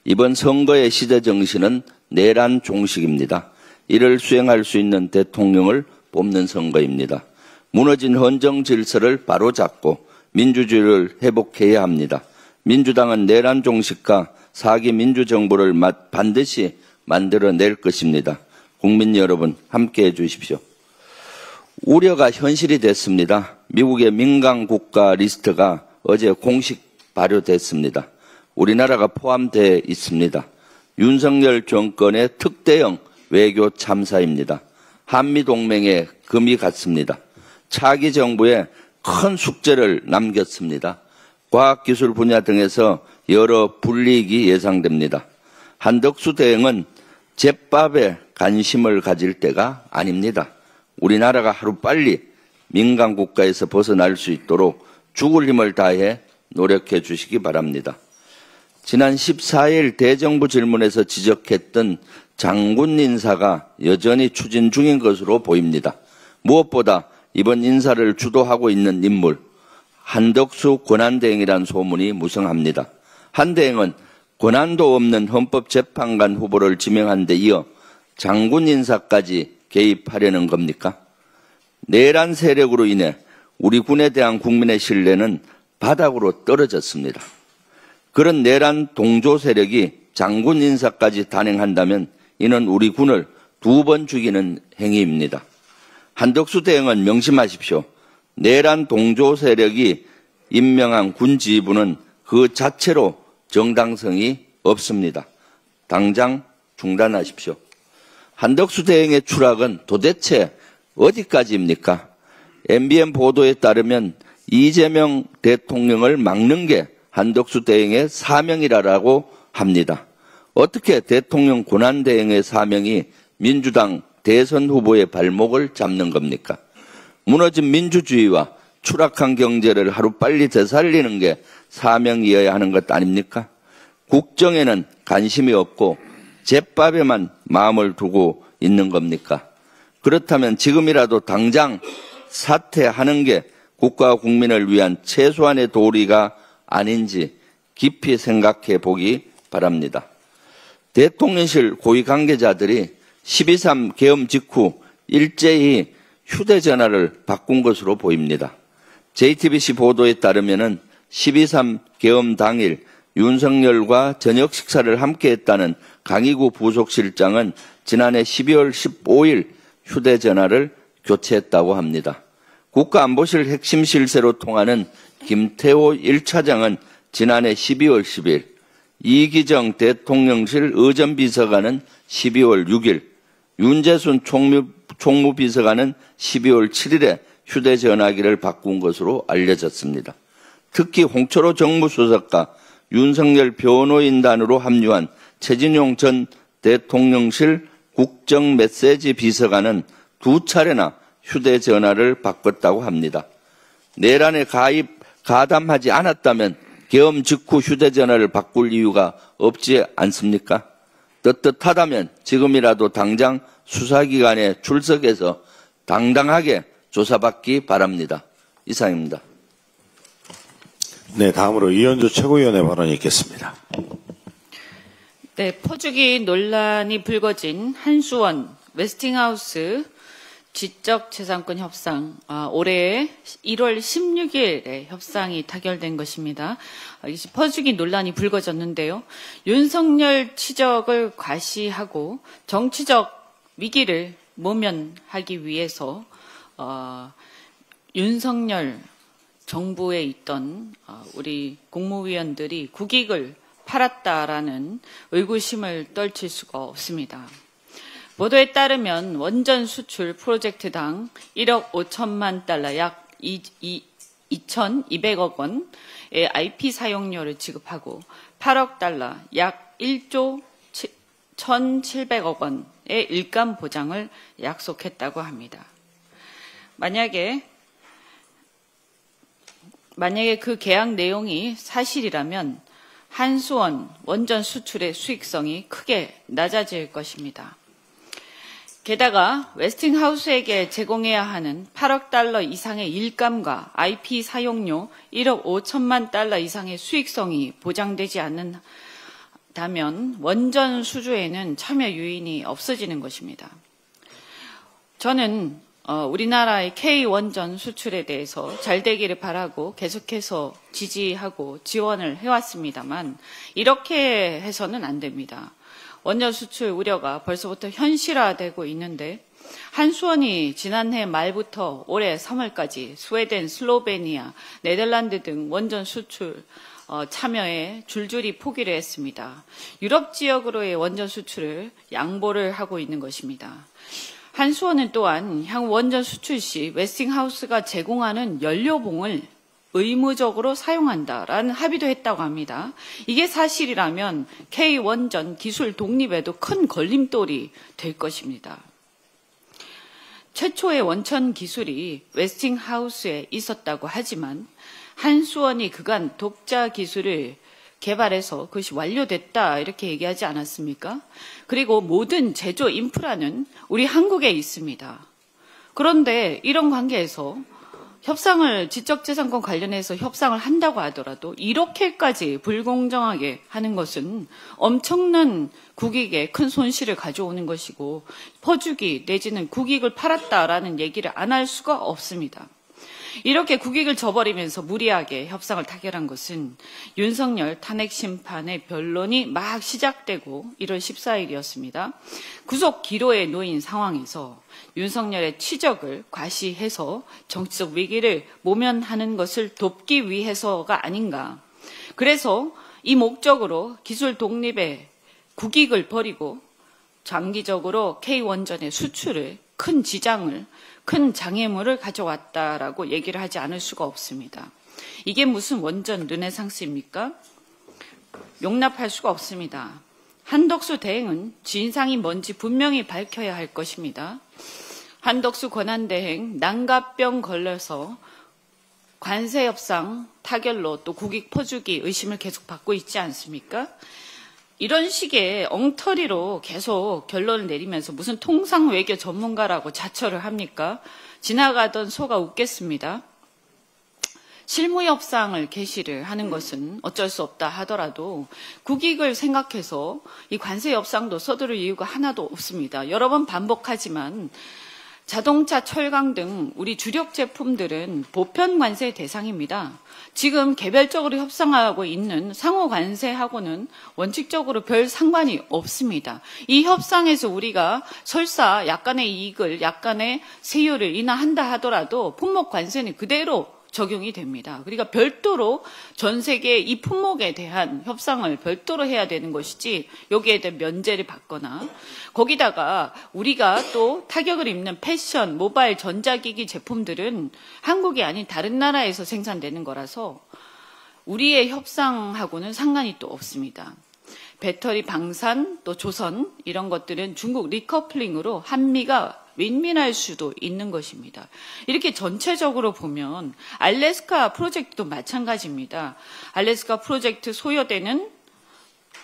이번 선거의 시대 정신은 내란 종식입니다. 이를 수행할 수 있는 대통령을 뽑는 선거입니다. 무너진 헌정 질서를 바로잡고 민주주의를 회복해야 합니다. 민주당은 내란 종식과 사기 민주정부를 반드시 만들어낼 것입니다. 국민 여러분 함께해 주십시오. 우려가 현실이 됐습니다. 미국의 민간 국가 리스트가 어제 공식 발효됐습니다. 우리나라가 포함되어 있습니다. 윤석열 정권의 특대형 외교 참사입니다. 한미동맹에 금이 갔습니다. 차기 정부에 큰 숙제를 남겼습니다. 과학기술 분야 등에서 여러 불이익이 예상됩니다. 한덕수 대행은 제밥에 관심을 가질 때가 아닙니다. 우리나라가 하루빨리 민간 국가에서 벗어날 수 있도록 죽을 힘을 다해 노력해 주시기 바랍니다. 지난 14일 대정부 질문에서 지적했던 장군 인사가 여전히 추진 중인 것으로 보입니다. 무엇보다 이번 인사를 주도하고 있는 인물 한덕수 권한대행이란 소문이 무성합니다. 한 대행은 권한도 없는 헌법재판관 후보를 지명한 데 이어 장군 인사까지 개입하려는 겁니까? 내란 세력으로 인해 우리 군에 대한 국민의 신뢰는 바닥으로 떨어졌습니다. 그런 내란 동조 세력이 장군 인사까지 단행한다면 이는 우리 군을 2번 죽이는 행위입니다. 한덕수 대행은 명심하십시오. 내란 동조 세력이 임명한 군 지휘부는 그 자체로 정당성이 없습니다. 당장 중단하십시오. 한덕수 대행의 추락은 도대체 어디까지입니까? MBN 보도에 따르면 이재명 대통령을 막는 게 한덕수 대행의 사명이라고 합니다. 어떻게 대통령 권한대행의 사명이 민주당 대선 후보의 발목을 잡는 겁니까? 무너진 민주주의와 추락한 경제를 하루빨리 되살리는 게 사명이어야 하는 것 아닙니까? 국정에는 관심이 없고 제밥에만 마음을 두고 있는 겁니까? 그렇다면 지금이라도 당장 사퇴하는 게 국가와 국민을 위한 최소한의 도리가 아닌지 깊이 생각해 보기 바랍니다. 대통령실 고위 관계자들이 12.3 계엄 직후 일제히 휴대전화를 바꾼 것으로 보입니다. JTBC 보도에 따르면 12.3 계엄 당일 윤석열과 저녁 식사를 함께 했다는 강희구 부속실장은 지난해 12월 15일 휴대전화를 교체했다고 합니다. 국가안보실 핵심 실세로 통하는 김태호 1차장은 지난해 12월 10일, 이기정 대통령실 의전비서관은 12월 6일, 윤재순 총무비서관은 12월 7일에 휴대전화기를 바꾼 것으로 알려졌습니다. 특히 홍철호 정무수석과 윤석열 변호인단으로 합류한 최진용 전 대통령실 국정메시지 비서관은 2차례나 휴대전화를 바꿨다고 합니다. 내란에 가담하지 않았다면 계엄 직후 휴대전화를 바꿀 이유가 없지 않습니까? 떳떳하다면 지금이라도 당장 수사기관에 출석해서 당당하게 조사받기 바랍니다. 이상입니다. 네, 다음으로 이현주 최고위원의 발언이 있겠습니다. 네, 퍼주기 논란이 불거진 한수원 웨스팅하우스 지적재산권 협상, 올해 1월 16일에 협상이 타결된 것입니다. 퍼주기 논란이 불거졌는데요. 윤석열 치적을 과시하고 정치적 위기를 모면하기 위해서 윤석열 정부에 있던 우리 국무위원들이 국익을 팔았다라는 의구심을 떨칠 수가 없습니다. 보도에 따르면 원전 수출 프로젝트당 1억 5천만 달러 약 2,200억 원의 IP 사용료를 지급하고 8억 달러 약 1조 1,700억 원의 일감 보장을 약속했다고 합니다. 만약에 만약에 그 계약 내용이 사실이라면 한수원 원전 수출의 수익성이 크게 낮아질 것입니다. 게다가 웨스팅하우스에게 제공해야 하는 8억 달러 이상의 일감과 IP 사용료 1억 5천만 달러 이상의 수익성이 보장되지 않는다면 원전 수주에는 참여 요인이 없어지는 것입니다. 저는 우리나라의 K-원전 수출에 대해서 잘 되기를 바라고 계속해서 지지하고 지원을 해왔습니다만 이렇게 해서는 안 됩니다. 원전 수출 우려가 벌써부터 현실화되고 있는데 한수원이 지난해 말부터 올해 3월까지 스웨덴, 슬로베니아, 네덜란드 등 원전 수출 참여에 줄줄이 포기를 했습니다. 유럽 지역으로의 원전 수출을 양보를 하고 있는 것입니다. 한수원은 또한 향후 원전 수출 시 웨스팅하우스가 제공하는 연료봉을 의무적으로 사용한다라는 합의도 했다고 합니다. 이게 사실이라면 K-원전 기술 독립에도 큰 걸림돌이 될 것입니다. 최초의 원천 기술이 웨스팅하우스에 있었다고 하지만 한수원이 그간 독자 기술을 개발해서 그것이 완료됐다 이렇게 얘기하지 않았습니까? 그리고 모든 제조 인프라는 우리 한국에 있습니다. 그런데 이런 관계에서 지적재산권 관련해서 협상을 한다고 하더라도 이렇게까지 불공정하게 하는 것은 엄청난 국익에 큰 손실을 가져오는 것이고 퍼주기 내지는 국익을 팔았다라는 얘기를 안 할 수가 없습니다. 이렇게 국익을 저버리면서 무리하게 협상을 타결한 것은 윤석열 탄핵 심판의 변론이 막 시작되고 1월 14일이었습니다. 구속 기로에 놓인 상황에서 윤석열의 치적을 과시해서 정치적 위기를 모면하는 것을 돕기 위해서가 아닌가. 그래서 이 목적으로 기술 독립의 국익을 버리고 장기적으로 K-원전의 수출을 큰 장애물을 가져왔다라고 얘기를 하지 않을 수가 없습니다. 이게 무슨 원전 르네상스입니까? 용납할 수가 없습니다. 한덕수 대행은 진상이 뭔지 분명히 밝혀야 할 것입니다. 한덕수 권한대행 난가병 걸려서 관세협상 타결로 또 국익 퍼주기 의심을 계속 받고 있지 않습니까? 이런 식의 엉터리로 계속 결론을 내리면서 무슨 통상외교 전문가라고 자처를 합니까? 지나가던 소가 웃겠습니다. 실무협상을 개시를 하는 것은 어쩔 수 없다 하더라도 국익을 생각해서 이 관세협상도 서두를 이유가 하나도 없습니다. 여러 번 반복하지만 자동차, 철강 등 우리 주력 제품들은 보편 관세 대상입니다. 지금 개별적으로 협상하고 있는 상호 관세하고는 원칙적으로 별 상관이 없습니다. 이 협상에서 우리가 설사 약간의 이익을, 약간의 세율을 인하한다 하더라도 품목 관세는 그대로 적용이 됩니다. 그러니까 별도로 전 세계 이 품목에 대한 협상을 별도로 해야 되는 것이지 여기에 대한 면제를 받거나 거기다가 우리가 또 타격을 입는 패션, 모바일, 전자기기 제품들은 한국이 아닌 다른 나라에서 생산되는 거라서 우리의 협상하고는 상관이 또 없습니다. 배터리, 방산, 또 조선 이런 것들은 중국 리커플링으로 한미가 윈윈할 수도 있는 것입니다. 이렇게 전체적으로 보면 알래스카 프로젝트도 마찬가지입니다. 알래스카 프로젝트 소요되는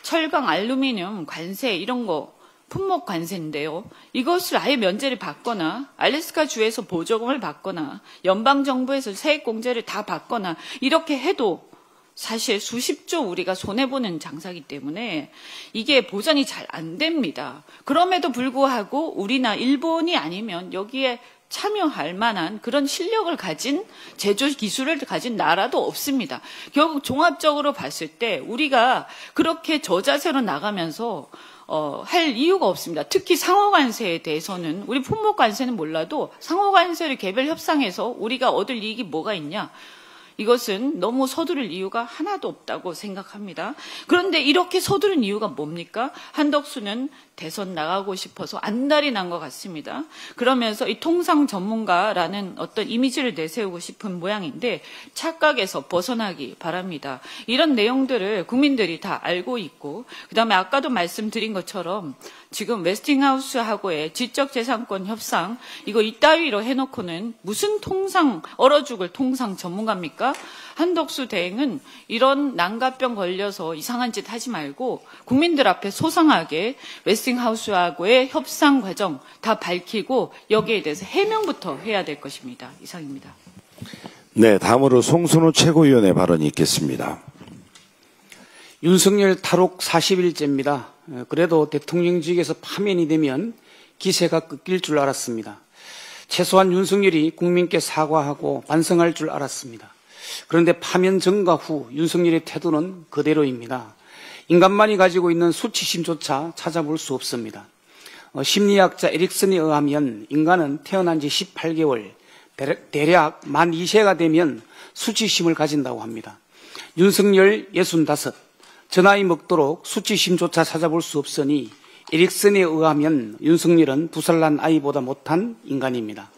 철강, 알루미늄 관세 이런 거 품목 관세인데요. 이것을 아예 면제를 받거나 알래스카 주에서 보조금을 받거나 연방정부에서 세액공제를 다 받거나 이렇게 해도 사실 수십조 우리가 손해보는 장사이기 때문에 이게 보전이 잘 안 됩니다. 그럼에도 불구하고 우리나 일본이 아니면 여기에 참여할 만한 그런 실력을 가진 제조 기술을 가진 나라도 없습니다. 결국 종합적으로 봤을 때 우리가 그렇게 저자세로 나가면서 할 이유가 없습니다. 특히 상호관세에 대해서는 우리 품목관세는 몰라도 상호관세를 개별 협상해서 우리가 얻을 이익이 뭐가 있냐. 이것은 너무 서두를 이유가 하나도 없다고 생각합니다. 그런데 이렇게 서두른 이유가 뭡니까? 한덕수는 대선 나가고 싶어서 안달이 난 것 같습니다. 그러면서 이 통상 전문가라는 어떤 이미지를 내세우고 싶은 모양인데 착각에서 벗어나기 바랍니다. 이런 내용들을 국민들이 다 알고 있고 그다음에 아까도 말씀드린 것처럼 지금 웨스팅하우스하고의 지적재산권 협상 이거 이따위로 해놓고는 무슨 얼어 죽을 통상 전문가입니까? 있습니까? 한덕수 대행은 이런 난가병 걸려서 이상한 짓 하지 말고 국민들 앞에 소상하게 웨스팅하우스하고의 협상 과정 다 밝히고 여기에 대해서 해명부터 해야 될 것입니다. 이상입니다. 네, 다음으로 송순우 최고위원의 발언이 있겠습니다. 윤석열 탈옥 40일째입니다. 그래도 대통령직에서 파면이 되면 기세가 꺾일 줄 알았습니다. 최소한 윤석열이 국민께 사과하고 반성할 줄 알았습니다. 그런데 파면 전과 후 윤석열의 태도는 그대로입니다. 인간만이 가지고 있는 수치심조차 찾아볼 수 없습니다. 심리학자 에릭슨에 의하면 인간은 태어난 지 18개월, 대략 만 2세가 되면 수치심을 가진다고 합니다. 윤석열 65, 저 나이 먹도록 수치심조차 찾아볼 수 없으니 에릭슨에 의하면 윤석열은 2살 난 아이보다 못한 인간입니다.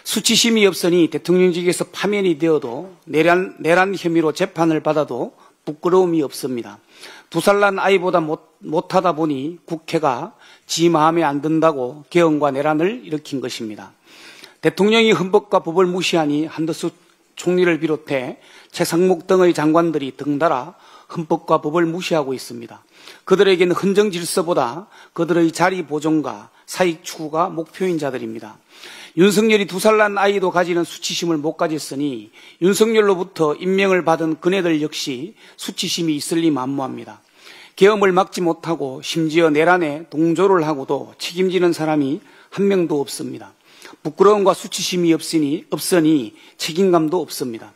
수치심이 없으니 대통령직에서 파면이 되어도 내란 혐의로 재판을 받아도 부끄러움이 없습니다. 2살 난 아이보다 못하다 보니 국회가 지 마음에 안 든다고 개헌과 내란을 일으킨 것입니다. 대통령이 헌법과 법을 무시하니 한덕수 총리를 비롯해 최상목 등의 장관들이 등달아 헌법과 법을 무시하고 있습니다. 그들에게는 헌정 질서보다 그들의 자리 보존과 사익 추구가 목표인 자들입니다. 윤석열이 2살 난 아이도 가지는 수치심을 못 가졌으니 윤석열로부터 임명을 받은 그네들 역시 수치심이 있을 리 만무합니다. 계엄을 막지 못하고 심지어 내란에 동조를 하고도 책임지는 사람이 한 명도 없습니다. 부끄러움과 수치심이 없으니 책임감도 없습니다.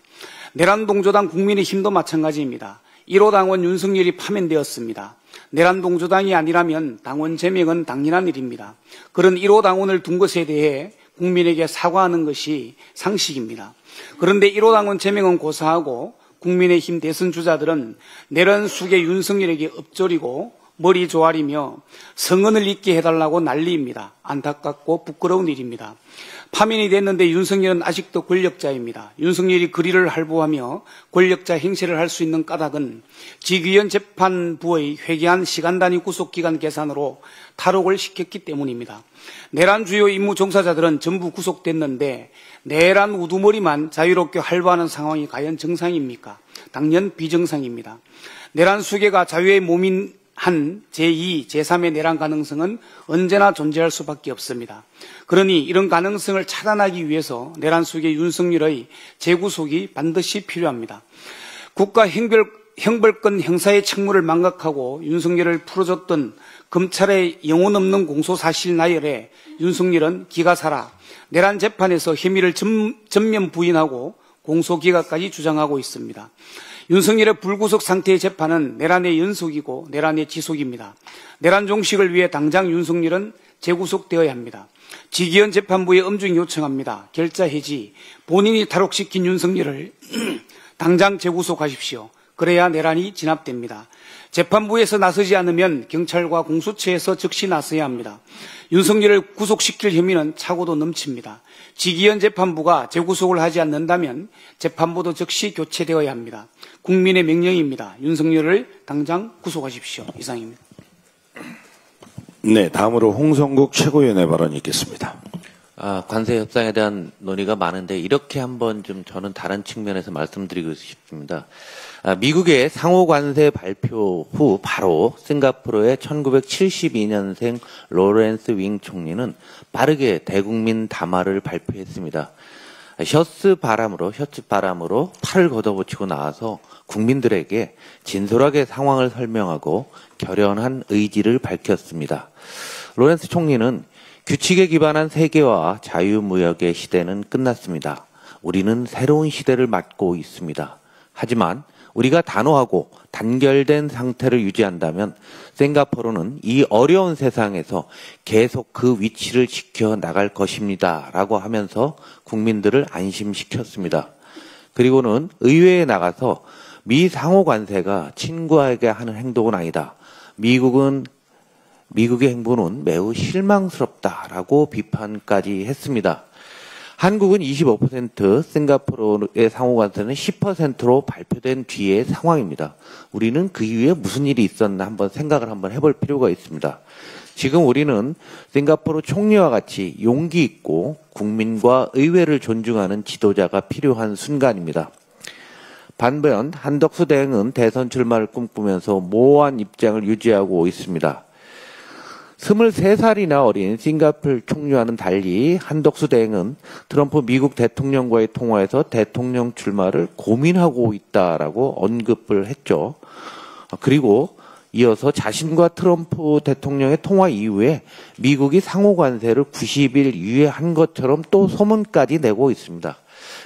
내란 동조당 국민의힘도 마찬가지입니다. 1호 당원 윤석열이 파면되었습니다. 내란 동조당이 아니라면 당원 제명은 당연한 일입니다. 그런 1호 당원을 둔 것에 대해 국민에게 사과하는 것이 상식입니다. 그런데 1호 당원 제명은 고사하고 국민의힘 대선 주자들은 내란 숙의 윤석열에게 엎조리고 머리 조아리며 성언을 잊게 해달라고 난리입니다. 안타깝고 부끄러운 일입니다. 파면이 됐는데 윤석열은 아직도 권력자입니다. 윤석열이 그리를 할부하며 권력자 행세를 할 수 있는 까닭은 직위원 재판부의 회계한 시간 단위 구속기간 계산으로 탈옥을 시켰기 때문입니다. 내란 주요 임무 종사자들은 전부 구속됐는데 내란 우두머리만 자유롭게 할부하는 상황이 과연 정상입니까? 당연 비정상입니다. 내란 수계가 자유의 몸인 한 제2, 제3의 내란 가능성은 언제나 존재할 수밖에 없습니다. 그러니 이런 가능성을 차단하기 위해서 내란 속의 윤석열의 재구속이 반드시 필요합니다. 국가 형벌권 형사의 책무를 망각하고 윤석열을 풀어줬던 검찰의 영혼 없는 공소사실 나열에 윤석열은 기가 살아 내란 재판에서 혐의를 전면 부인하고 공소기각까지 주장하고 있습니다. 윤석열의 불구속 상태의 재판은 내란의 연속이고 내란의 지속입니다. 내란 종식을 위해 당장 윤석열은 재구속되어야 합니다. 직위원 재판부에 엄중히 요청합니다. 결자 해지, 본인이 탈옥시킨 윤석열을 당장 재구속하십시오. 그래야 내란이 진압됩니다. 재판부에서 나서지 않으면 경찰과 공수처에서 즉시 나서야 합니다. 윤석열을 구속시킬 혐의는 차고도 넘칩니다. 직위원 재판부가 재구속을 하지 않는다면 재판부도 즉시 교체되어야 합니다. 국민의 명령입니다. 윤석열을 당장 구속하십시오. 이상입니다. 네, 다음으로 홍성국 최고위원의 발언이 있겠습니다. 관세 협상에 대한 논의가 많은데 이렇게 한번 좀 저는 다른 측면에서 말씀드리고 싶습니다. 미국의 상호 관세 발표 후 바로 싱가포르의 1972년생 로렌스 윙 총리는 빠르게 대국민 담화를 발표했습니다. 셔츠 바람으로 팔을 걷어붙이고 나와서 국민들에게 진솔하게 상황을 설명하고 결연한 의지를 밝혔습니다. 로렌스 총리는 규칙에 기반한 세계와 자유무역의 시대는 끝났습니다. 우리는 새로운 시대를 맞고 있습니다. 하지만 우리가 단호하고 단결된 상태를 유지한다면 싱가포르는 이 어려운 세상에서 계속 그 위치를 지켜나갈 것입니다. 라고 하면서 국민들을 안심시켰습니다. 그리고는 의회에 나가서 미 상호 관세가 친구에게 하는 행동은 아니다. 미국의 행보는 매우 실망스럽다라고 비판까지 했습니다. 한국은 25%, 싱가포르의 상호관세는 10%로 발표된 뒤의 상황입니다. 우리는 그 이후에 무슨 일이 있었나 한번 생각을 한번 해볼 필요가 있습니다. 지금 우리는 싱가포르 총리와 같이 용기 있고 국민과 의회를 존중하는 지도자가 필요한 순간입니다. 반면 한덕수 대행은 대선 출마를 꿈꾸면서 모호한 입장을 유지하고 있습니다. 23살이나 어린 싱가포르 총리와는 달리 한덕수 대행은 트럼프 미국 대통령과의 통화에서 대통령 출마를 고민하고 있다라고 언급을 했죠. 그리고 이어서 자신과 트럼프 대통령의 통화 이후에 미국이 상호 관세를 90일 유예한 것처럼 또 소문까지 내고 있습니다.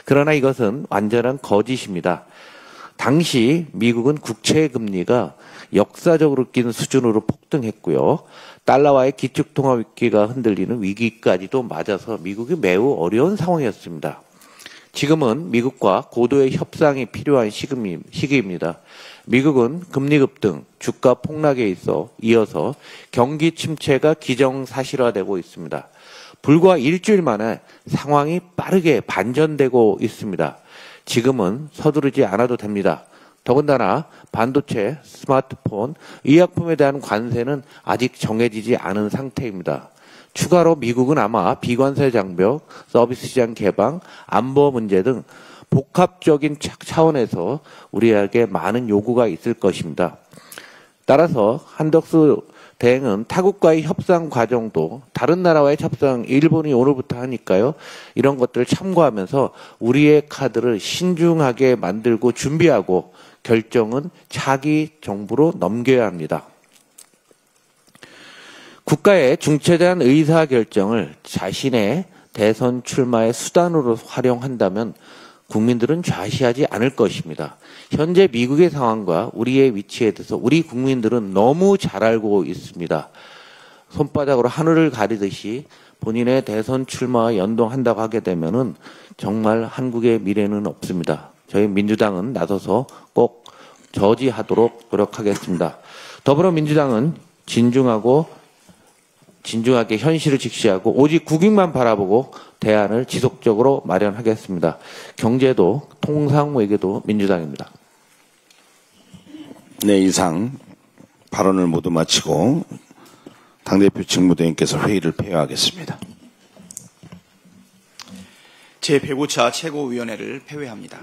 그러나 이것은 완전한 거짓입니다. 당시 미국은 국채 금리가 역사적으로 낀 수준으로 폭등했고요. 달러와의 기축통화 위기가 흔들리는 위기까지도 맞아서 미국이 매우 어려운 상황이었습니다. 지금은 미국과 고도의 협상이 필요한 시기입니다. 미국은 금리 급등, 주가 폭락에 이어서 경기 침체가 기정사실화되고 있습니다. 불과 일주일 만에 상황이 빠르게 반전되고 있습니다. 지금은 서두르지 않아도 됩니다. 더군다나 반도체, 스마트폰, 의약품에 대한 관세는 아직 정해지지 않은 상태입니다. 추가로 미국은 아마 비관세 장벽, 서비스 시장 개방, 안보 문제 등 복합적인 차원에서 우리에게 많은 요구가 있을 것입니다. 따라서 한덕수 대행은 타국과의 협상 과정도 다른 나라와의 협상, 일본이 오늘부터 하니까요. 이런 것들을 참고하면서 우리의 카드를 신중하게 만들고 준비하고 결정은 차기 정부로 넘겨야 합니다. 국가의 중체대한 의사결정을 자신의 대선 출마의 수단으로 활용한다면 국민들은 좌시하지 않을 것입니다. 현재 미국의 상황과 우리의 위치에 대해서 우리 국민들은 너무 잘 알고 있습니다. 손바닥으로 하늘을 가리듯이 본인의 대선 출마와 연동한다고 하게 되면은 정말 한국의 미래는 없습니다. 저희 민주당은 나서서 꼭 저지하도록 노력하겠습니다. 더불어민주당은 진중하게 현실을 직시하고 오직 국익만 바라보고 대안을 지속적으로 마련하겠습니다. 경제도 통상외교도 민주당입니다. 네, 이상 발언을 모두 마치고 당대표 직무대행께서 회의를 폐회하겠습니다. 제105차 최고위원회를 폐회합니다.